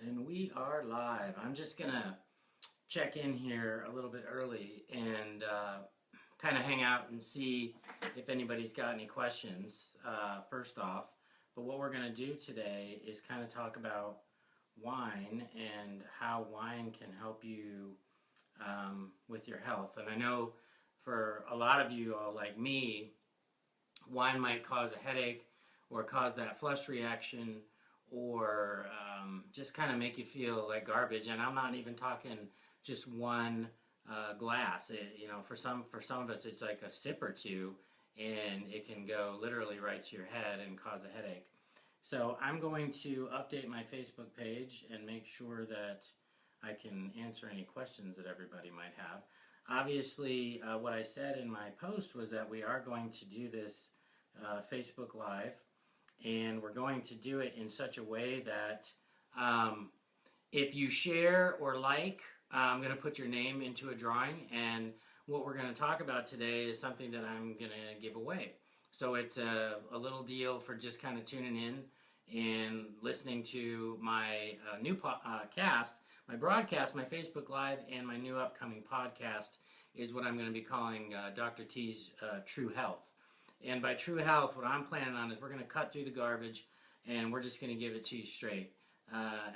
And we are live. I'm just gonna check in here a little bit early and kind of hang out and see if anybody's got any questions first off. But what we're gonna do today is kind of talk about wine and how wine can help you with your health. And I know for a lot of you, like me, wine might cause a headache or cause that flush reaction or just kind of make you feel like garbage. And I'm not even talking just one glass. For some of us, it's like a sip or two, and it can go literally right to your head and cause a headache. So I'm going to update my Facebook page and make sure that I can answer any questions that everybody might have. Obviously, what I said in my post was that we are going to do this Facebook Live, and we're going to do it in such a way that if you share or like, I'm going to put your name into a drawing, and what we're going to talk about today is something that I'm going to give away. So it's a little deal for just kind of tuning in and listening to my new cast, my broadcast, my Facebook Live, and my new upcoming podcast is what I'm going to be calling Dr. T's True Health. And by true health, what I'm planning on is we're going to cut through the garbage and we're just going to give it to you straight.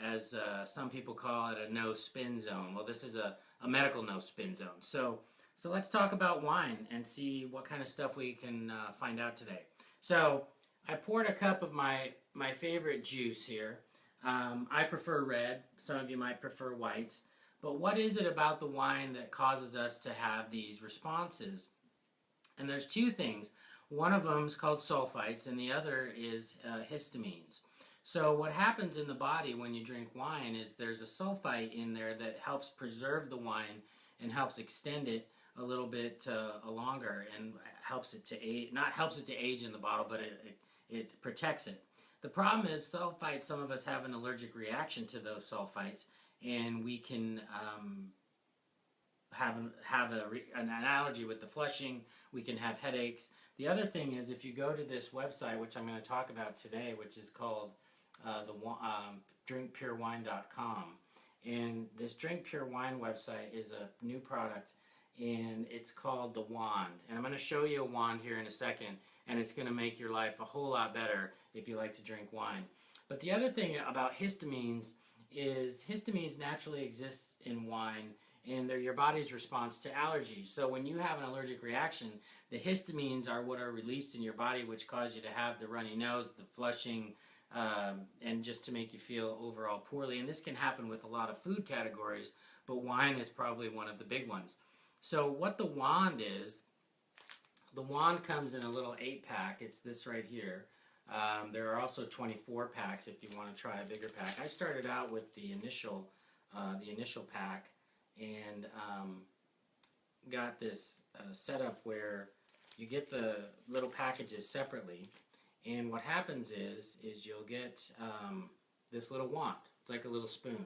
As some people call it, a no-spin zone. Well, this is a medical no-spin zone. So let's talk about wine and see what kind of stuff we can find out today. So I poured a cup of my favorite juice here. I prefer red. Some of you might prefer whites. But what is it about the wine that causes us to have these responses? And there's two things. One of them is called sulfites, and the other is histamines. So what happens in the body when you drink wine is there's a sulfite in there that helps preserve the wine and helps extend it a little bit longer and helps it to age, not helps it to age in the bottle, but it protects it. The problem is sulfites, some of us have an allergic reaction to those sulfites, and we can have an allergy with the flushing. We can have headaches. The other thing is, if you go to this website, which I'm going to talk about today, which is called drinkpurewine.com, and this Drink Pure Wine website is a new product, and it's called the Wand. And I'm going to show you a wand here in a second, and it's going to make your life a whole lot better if you like to drink wine. But the other thing about histamines is histamines naturally exist in wine, and they're your body's response to allergies. So when you have an allergic reaction, the histamines are what are released in your body, which cause you to have the runny nose, the flushing, and just to make you feel overall poorly. And this can happen with a lot of food categories, but wine is probably one of the big ones. So what the wand is, the wand comes in a little 8-pack. It's this right here. There are also 24 packs if you want to try a bigger pack. I started out with the initial pack, and got this setup where you get the little packages separately, and what happens is you'll get this little wand. It's like a little spoon.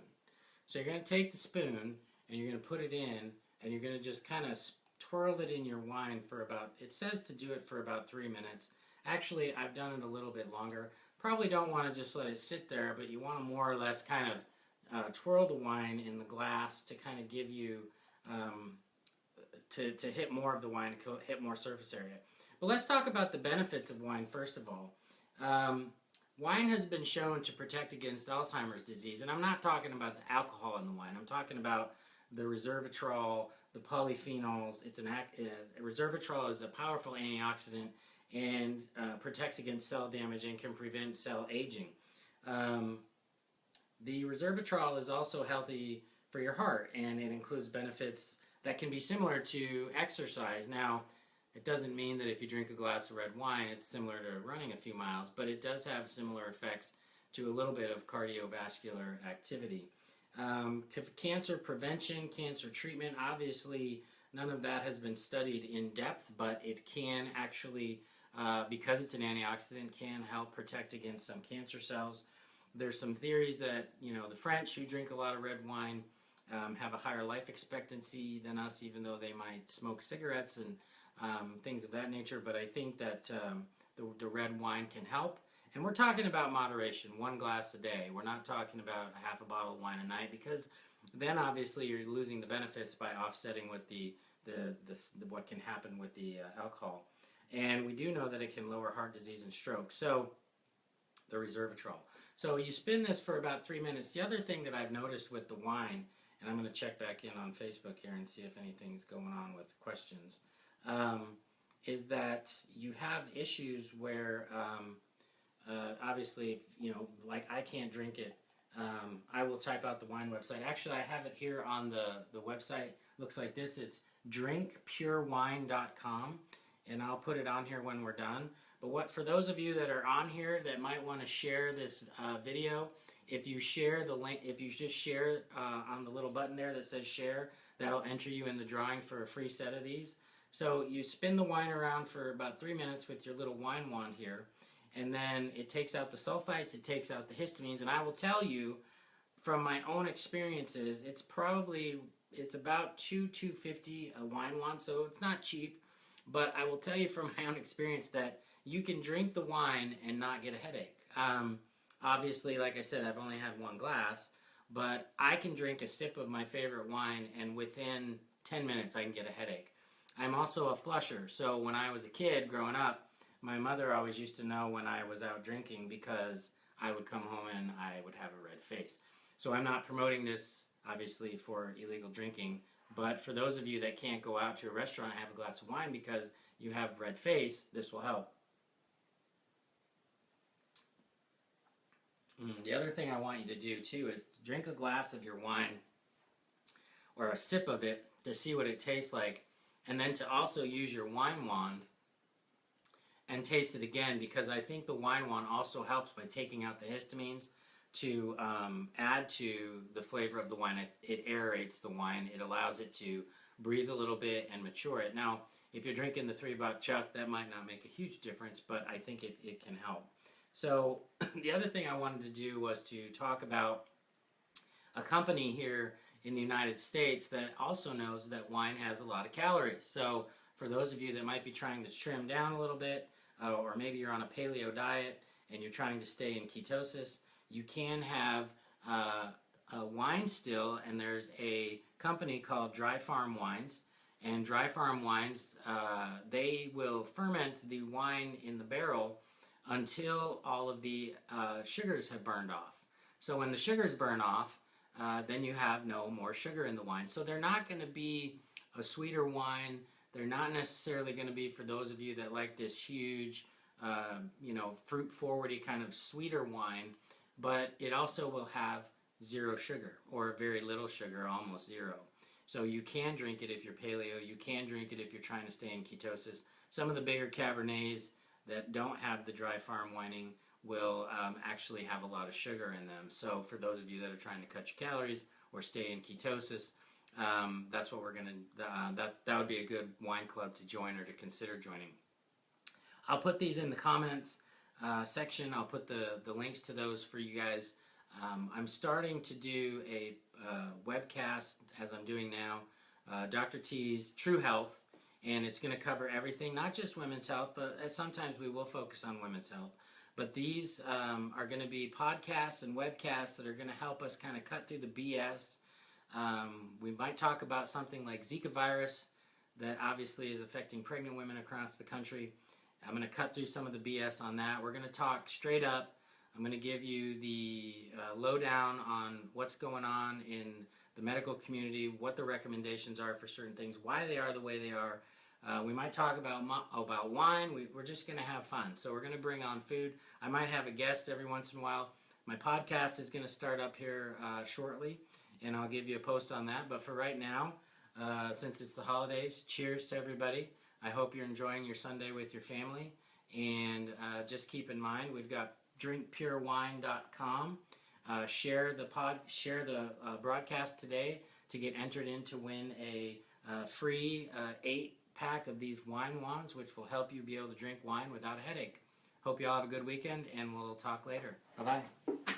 So you're going to take the spoon and you're going to put it in, and you're going to just kind of twirl it in your wine for about, it says to do it for about 3 minutes. Actually, I've done it a little bit longer. Probably don't want to just let it sit there, but you want to more or less kind of twirl the wine in the glass to kind of give you, to hit more of the wine, to hit more surface area. But let's talk about the benefits of wine first of all. Wine has been shown to protect against Alzheimer's disease, and I'm not talking about the alcohol in the wine. I'm talking about the resveratrol, the polyphenols. Resveratrol is a powerful antioxidant and protects against cell damage and can prevent cell aging. The resveratrol is also healthy for your heart, and it includes benefits that can be similar to exercise. Now, it doesn't mean that if you drink a glass of red wine, it's similar to running a few miles, but it does have similar effects to a little bit of cardiovascular activity. Cancer prevention, cancer treatment, obviously none of that has been studied in depth, but it can actually, because it's an antioxidant, can help protect against some cancer cells. There's some theories that, the French who drink a lot of red wine have a higher life expectancy than us, even though they might smoke cigarettes and things of that nature. But I think that the red wine can help. And we're talking about moderation, 1 glass a day. We're not talking about a half a bottle of wine a night, because then obviously you're losing the benefits by offsetting with what can happen with the alcohol. And we do know that it can lower heart disease and stroke. So the resveratrol. So you spin this for about 3 minutes. The other thing that I've noticed with the wine, and I'm going to check back in on Facebook here and see if anything's going on with questions, is that you have issues where obviously, like I can't drink it. I will type out the wine website. Actually, I have it here on the website. Looks like this. It's drinkpurewine.com, and I'll put it on here when we're done. But for those of you that are on here that might want to share this video, if you share the link, if you just share on the little button there that says share, that'll enter you in the drawing for a free set of these. So you spin the wine around for about 3 minutes with your little wine wand here, and then it takes out the sulfites, it takes out the histamines, and I will tell you from my own experiences, it's about $2.50 a wine wand, so it's not cheap. But I will tell you from my own experience that you can drink the wine and not get a headache. Obviously, like I said, I've only had 1 glass, but I can drink a sip of my favorite wine, and within 10 minutes I can get a headache. I'm also a flusher, so when I was a kid growing up, my mother always used to know when I was out drinking, because I would come home and I would have a red face. So I'm not promoting this, obviously, for illegal drinking, but for those of you that can't go out to a restaurant and have a glass of wine because you have red face, this will help. The other thing I want you to do too is to drink a glass of your wine or a sip of it to see what it tastes like, and then to also use your wine wand and taste it again, because I think the wine wand also helps by taking out the histamines to add to the flavor of the wine. It aerates the wine. It allows it to breathe a little bit and mature it. Now, if you're drinking the $3 Chuck, that might not make a huge difference, but I think it can help. So the other thing I wanted to do was to talk about a company here in the United States that also knows that wine has a lot of calories. So for those of you that might be trying to trim down a little bit, or maybe you're on a paleo diet and you're trying to stay in ketosis, you can have a wine still, and there's a company called Dry Farm Wines. And Dry Farm Wines, they will ferment the wine in the barrel until all of the sugars have burned off. So when the sugars burn off, then you have no more sugar in the wine. So they're not going to be a sweeter wine. They're not necessarily going to be for those of you that like this huge, fruit-forwardy kind of sweeter wine, but it also will have 0 sugar, or very little sugar, almost 0. So you can drink it if you're paleo. You can drink it if you're trying to stay in ketosis. Some of the bigger Cabernets that don't have the Dry Farm wining will actually have a lot of sugar in them. So for those of you that are trying to cut your calories or stay in ketosis, that's what we're going to, that would be a good wine club to join or to consider joining. I'll put these in the comments section. I'll put the links to those for you guys. I'm starting to do a webcast, as I'm doing now, Dr. T's True Health, and it's going to cover everything, not just women's health, but sometimes we will focus on women's health. But these are going to be podcasts and webcasts that are going to help us kind of cut through the BS. We might talk about something like Zika virus that obviously is affecting pregnant women across the country. I'm going to cut through some of the BS on that. We're going to talk straight up. I'm going to give you the lowdown on what's going on in the medical community, what the recommendations are for certain things, why they are the way they are. We might talk about wine. We're just going to have fun. So we're going to bring on food. I might have a guest every once in a while. My podcast is going to start up here shortly, and I'll give you a post on that. But for right now, since it's the holidays, cheers to everybody. I hope you're enjoying your Sunday with your family. And just keep in mind, we've got drinkpurewine.com. Share the broadcast today to get entered in to win a free 8-pack of these wine wands, which will help you be able to drink wine without a headache. Hope you all have a good weekend, and we'll talk later. Bye-bye.